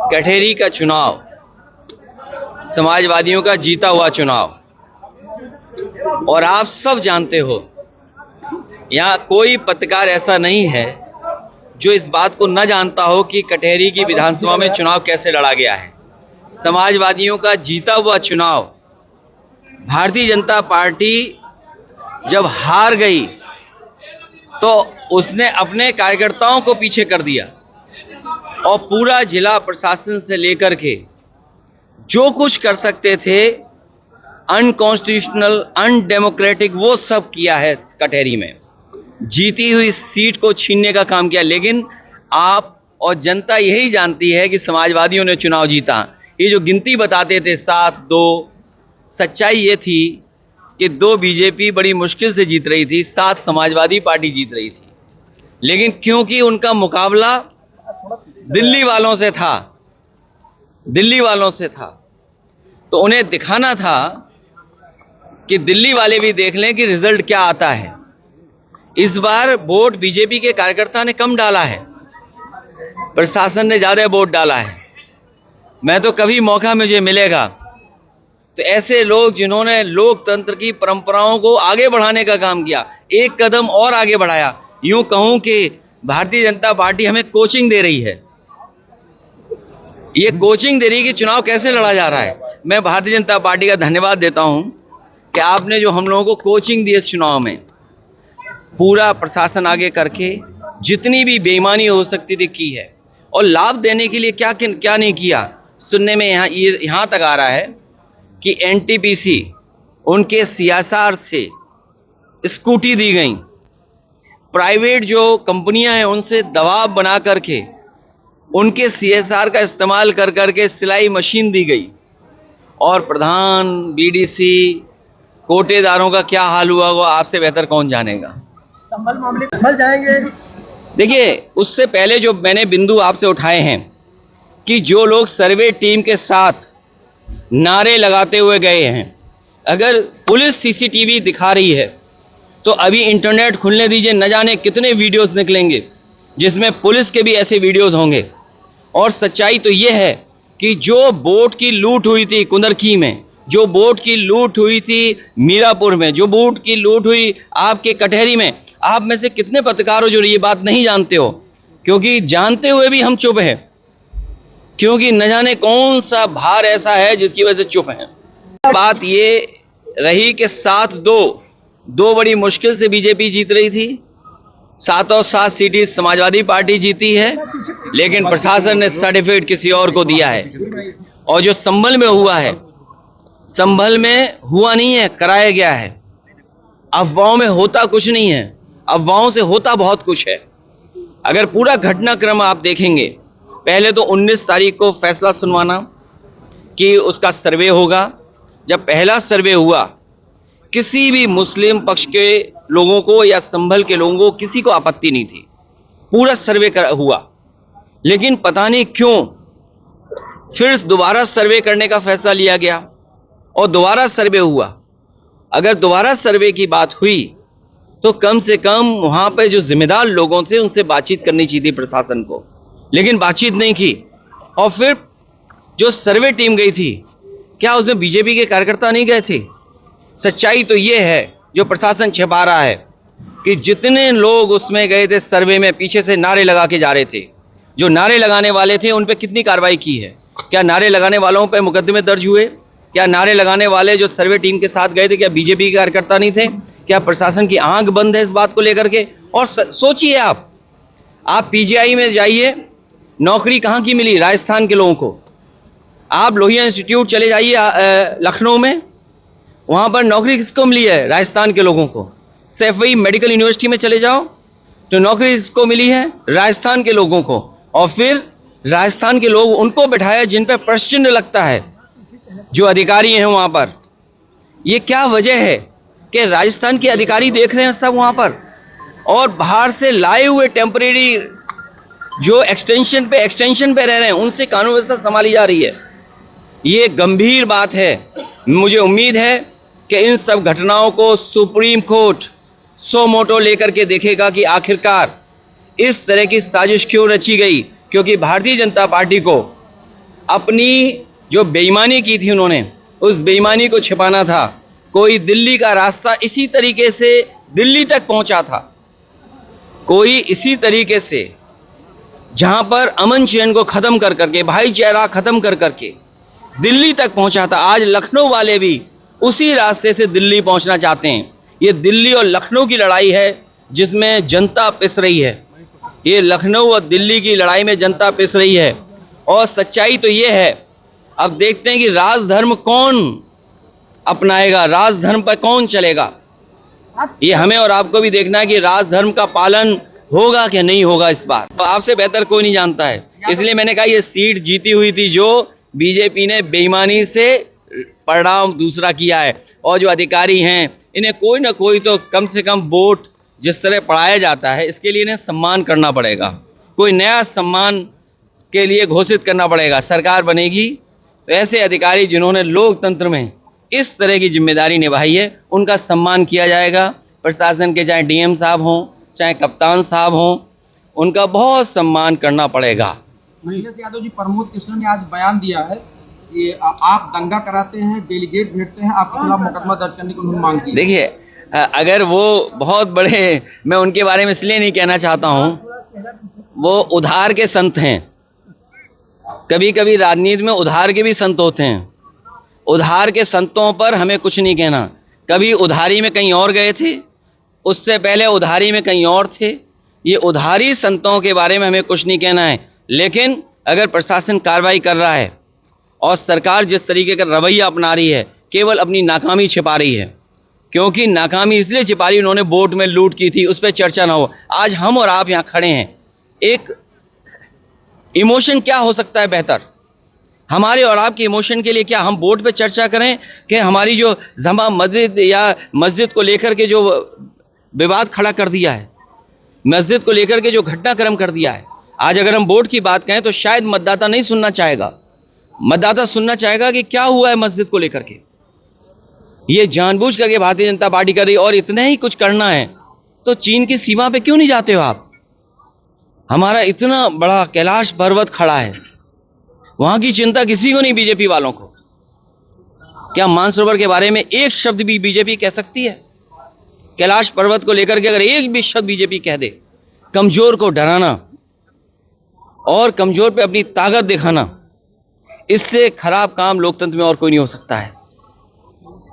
कठेरी का चुनाव समाजवादियों का जीता हुआ चुनाव, और आप सब जानते हो यहाँ कोई पत्रकार ऐसा नहीं है जो इस बात को न जानता हो कि कटहरी की विधानसभा में चुनाव कैसे लड़ा गया है। समाजवादियों का जीता हुआ चुनाव, भारतीय जनता पार्टी जब हार गई तो उसने अपने कार्यकर्ताओं को पीछे कर दिया और पूरा जिला प्रशासन से लेकर के जो कुछ कर सकते थे अनकॉन्स्टिट्यूशनल, अनडेमोक्रेटिक, वो सब किया है। कटहरी में जीती हुई सीट को छीनने का काम किया। लेकिन आप और जनता यही जानती है कि समाजवादियों ने चुनाव जीता। ये जो गिनती बताते थे 7-2, सच्चाई ये थी कि 2 बीजेपी बड़ी मुश्किल से जीत रही थी, 7 समाजवादी पार्टी जीत रही थी। लेकिन क्योंकि उनका मुकाबला दिल्ली वालों से था, तो उन्हें दिखाना था कि दिल्ली वाले भी देख लें कि रिजल्ट क्या आता है। इस बार वोट बीजेपी के कार्यकर्ता ने कम डाला है, प्रशासन ने ज़्यादा वोट डाला है। मैं तो कभी मौका मुझे मिलेगा तो ऐसे लोग जिन्होंने लोकतंत्र की परंपराओं को आगे बढ़ाने का काम किया, एक कदम और आगे बढ़ाया। यूं कहूं कि भारतीय जनता पार्टी हमें कोचिंग दे रही है, ये कोचिंग दे रही है कि चुनाव कैसे लड़ा जा रहा है। मैं भारतीय जनता पार्टी का धन्यवाद देता हूं कि आपने जो हम लोगों को कोचिंग दी इस चुनाव में, पूरा प्रशासन आगे करके जितनी भी बेईमानी हो सकती थी की है, और लाभ देने के लिए क्या नहीं किया। सुनने में यहाँ तक आ रहा है कि एनटीपीसी उनके सीएसआर से स्कूटी दी गई, प्राइवेट जो कंपनियां हैं उनसे दबाव बना करके उनके सीएसआर का इस्तेमाल कर करके सिलाई मशीन दी गई, और प्रधान, बीडीसी, कोटेदारों का क्या हाल हुआ वो आपसे बेहतर कौन जानेगा। संभल मामले संभल जाएंगे। देखिए, उससे पहले जो मैंने बिंदु आपसे उठाए हैं कि जो लोग सर्वे टीम के साथ नारे लगाते हुए गए हैं, अगर पुलिस सीसीटीवी दिखा रही है तो अभी इंटरनेट खुलने दीजिए, न जाने कितने वीडियोस निकलेंगे जिसमें पुलिस के भी ऐसे वीडियोस होंगे। और सच्चाई तो ये है कि जो वोट की लूट हुई थी कुंदरखी में, जो वोट की लूट हुई थी मीरापुर में, जो वोट की लूट हुई आपके कटहरी में, आप में से कितने पत्रकार हो जो ये बात नहीं जानते हो? क्योंकि जानते हुए भी हम चुप हैं, क्योंकि न जाने कौन सा भार ऐसा है जिसकी वजह से चुप हैं। बात ये रही कि 7-2 बड़ी मुश्किल से बीजेपी जीत रही थी, 7 सीटें समाजवादी पार्टी जीती है, लेकिन प्रशासन ने सर्टिफिकेट किसी और को दिया है। और जो संभल में हुआ है, संभल में हुआ नहीं है, कराया गया है। अफवाहों में होता कुछ नहीं है, अफवाहों से होता बहुत कुछ है। अगर पूरा घटनाक्रम आप देखेंगे, पहले तो 19 तारीख को फैसला सुनवाना कि उसका सर्वे होगा। जब पहला सर्वे हुआ, किसी भी मुस्लिम पक्ष के लोगों को या संभल के लोगों को किसी को आपत्ति नहीं थी, पूरा सर्वे हुआ। लेकिन पता नहीं क्यों फिर दोबारा सर्वे करने का फैसला लिया गया और दोबारा सर्वे हुआ। अगर दोबारा सर्वे की बात हुई तो कम से कम वहाँ पे जो जिम्मेदार लोगों थे उनसे बातचीत करनी चाहिए थी प्रशासन को, लेकिन बातचीत नहीं की। और फिर जो सर्वे टीम गई थी, क्या उसमें बीजेपी के कार्यकर्ता नहीं गए थे? सच्चाई तो ये है जो प्रशासन छिपा रहा है कि जितने लोग उसमें गए थे सर्वे में, पीछे से नारे लगा के जा रहे थे। जो नारे लगाने वाले थे उन पे कितनी कार्रवाई की है? क्या नारे लगाने वालों पे मुकदमे दर्ज हुए? क्या नारे लगाने वाले जो सर्वे टीम के साथ गए थे, क्या बीजेपी के कार्यकर्ता नहीं थे? क्या प्रशासन की आंख बंद है इस बात को लेकर के? और सोचिए, आप पीजीआई में जाइए, नौकरी कहाँ की मिली? राजस्थान के लोगों को। आप लोहिया इंस्टीट्यूट चले जाइए लखनऊ में, वहाँ पर नौकरी किसको मिली है? राजस्थान के लोगों को। सैफई मेडिकल यूनिवर्सिटी में चले जाओ तो नौकरी किसको मिली है? राजस्थान के लोगों को। और फिर राजस्थान के लोग उनको बैठाया जिन पर प्रश्न लगता है, जो अधिकारी हैं वहाँ पर। ये क्या वजह है कि राजस्थान के अधिकारी देख रहे हैं सब वहाँ पर, और बाहर से लाए हुए टेम्परेरी जो एक्सटेंशन पे रह रहे हैं उनसे कानून व्यवस्था संभाली जा रही है। ये गंभीर बात है। मुझे उम्मीद है कि इन सब घटनाओं को सुप्रीम सो मोटो लेकर के देखेगा कि आखिरकार इस तरह की साजिश क्यों रची गई, क्योंकि भारतीय जनता पार्टी को अपनी जो बेईमानी की थी उन्होंने उस बेईमानी को छिपाना था। कोई दिल्ली का रास्ता इसी तरीके से दिल्ली तक पहुंचा था, कोई इसी तरीके से जहां पर अमन चैन को ख़त्म कर करके, भाईचारा ख़त्म कर करके दिल्ली तक पहुंचा था। आज लखनऊ वाले भी उसी रास्ते से दिल्ली पहुंचना चाहते हैं। ये दिल्ली और लखनऊ की लड़ाई है जिसमें जनता पिस रही है। ये लखनऊ और दिल्ली की लड़ाई में जनता पिस रही है। और सच्चाई तो ये है, अब देखते हैं कि राजधर्म कौन अपनाएगा, राजधर्म पर कौन चलेगा। ये हमें और आपको भी देखना है कि राजधर्म का पालन होगा कि नहीं होगा इस बार। तो आपसे बेहतर कोई नहीं जानता है, इसलिए मैंने कहा ये सीट जीती हुई थी जो बीजेपी ने बेईमानी से परिणाम दूसरा किया है। और जो अधिकारी हैं इन्हें कोई ना कोई तो कम से कम वोट जिस तरह पढ़ाया जाता है इसके लिए इन्हें सम्मान करना पड़ेगा। कोई नया सम्मान के लिए घोषित करना पड़ेगा। सरकार बनेगी तो ऐसे अधिकारी जिन्होंने लोकतंत्र में इस तरह की जिम्मेदारी निभाई है उनका सम्मान किया जाएगा। प्रशासन के चाहे डीएम साहब हों चाहे कप्तान साहब हों, उनका बहुत सम्मान करना पड़ेगा। अखिलेश यादव जी, प्रमोद कृष्ण ने आज बयान दिया है कि आप दंगा कराते हैं, डेलीगेट भेजते हैं, आपके खिलाफ मुकदमा दर्ज करने की उन्होंने मांग की। देखिए, अगर वो बहुत बड़े, मैं उनके बारे में इसलिए नहीं कहना चाहता हूँ, वो उधार के संत हैं। कभी कभी राजनीति में उधार के भी संत होते हैं। उधार के संतों पर हमें कुछ नहीं कहना। कभी उधारी में कहीं और गए थे, उससे पहले उधारी में कहीं और थे। ये उधारी संतों के बारे में हमें कुछ नहीं कहना है। लेकिन अगर प्रशासन कार्रवाई कर रहा है और सरकार जिस तरीके का रवैया अपना रही है, केवल अपनी नाकामी छिपा रही है। क्योंकि नाकामी इसलिए छिपा रही, उन्होंने वोट में लूट की थी, उस पर चर्चा ना हो। आज हम और आप यहाँ खड़े हैं, एक इमोशन क्या हो सकता है बेहतर? हमारे और आपके इमोशन के लिए क्या हम वोट पे चर्चा करें कि हमारी जो जमा मस्जिद या मस्जिद को लेकर के जो विवाद खड़ा कर दिया है, मस्जिद को लेकर के जो घटनाक्रम कर दिया है, आज अगर हम वोट की बात कहें तो शायद मतदाता नहीं सुनना चाहेगा। मतदाता सुनना चाहेगा कि क्या हुआ है मस्जिद को लेकर के। ये जानबूझ करके भारतीय जनता पार्टी कर रही है। और इतना ही कुछ करना है तो चीन की सीमा पे क्यों नहीं जाते हो आप? हमारा इतना बड़ा कैलाश पर्वत खड़ा है, वहां की चिंता किसी को नहीं, बीजेपी वालों को। क्या मानसरोवर के बारे में एक शब्द भी बीजेपी कह सकती है? कैलाश पर्वत को लेकर के अगर एक भी शब्द बीजेपी कह दे, कमजोर को डराना और कमजोर पे अपनी ताकत दिखाना, इससे खराब काम लोकतंत्र में और कोई नहीं हो सकता है।